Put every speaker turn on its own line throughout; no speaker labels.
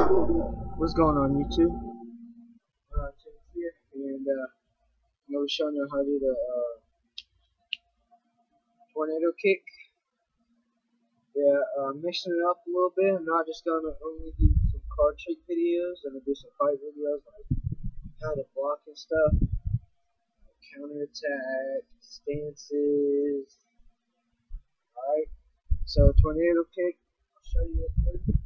What's going on, YouTube? James here, and I'm going to be showing you how to do the tornado kick. Yeah, mixing it up a little bit. I'm not just going to only do some card trick videos. I'm going to do some fight videos like how to block and stuff, counterattack, stances. Alright, so tornado kick, I'll show you it first.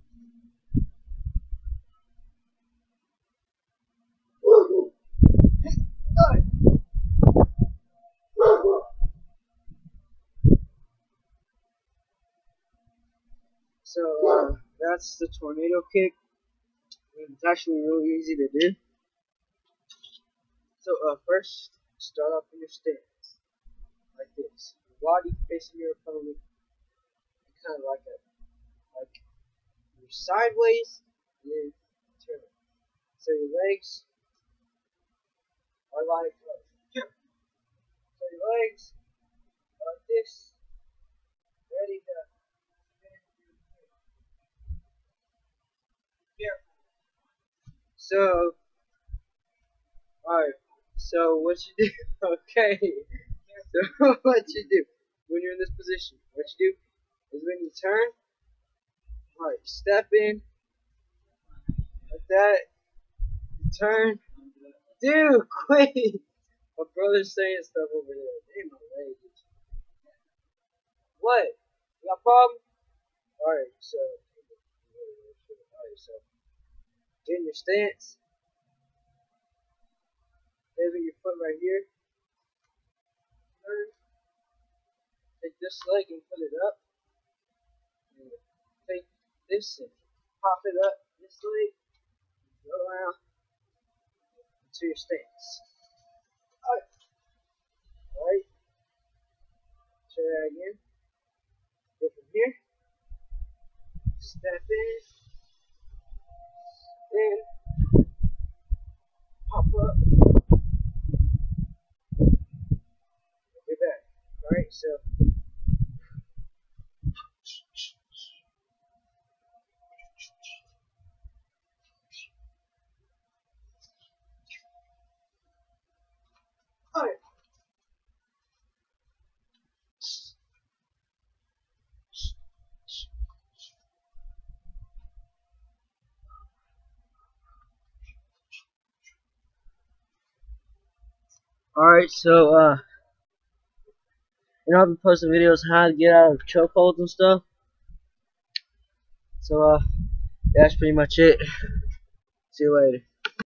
So that's the tornado kick. It's actually really easy to do. So first, start off in your stance, like this. Your body facing your opponent, kind of like you're sideways, and then turn. So your legs are like here. So your legs are like this, ready to finish your kick. Careful. So, alright. So what you do? Okay. So what you do when you're in this position? What you do is when you turn, alright, step in like that. You turn, dude, quick! My brother's saying stuff over there. Damn, my leg. What? You got a problem? Alright, so get in your stance. Pivot your foot right here. Turn. Take this leg and put it up. And take this and pop it up this leg. Go around to your stance. Alright. Try that again. Go from here. Step in. Then pop up. Get back. Alright, so alright. Alright, so I've been posting videos on how to get out of chokeholds and stuff. So that's pretty much it. See you later.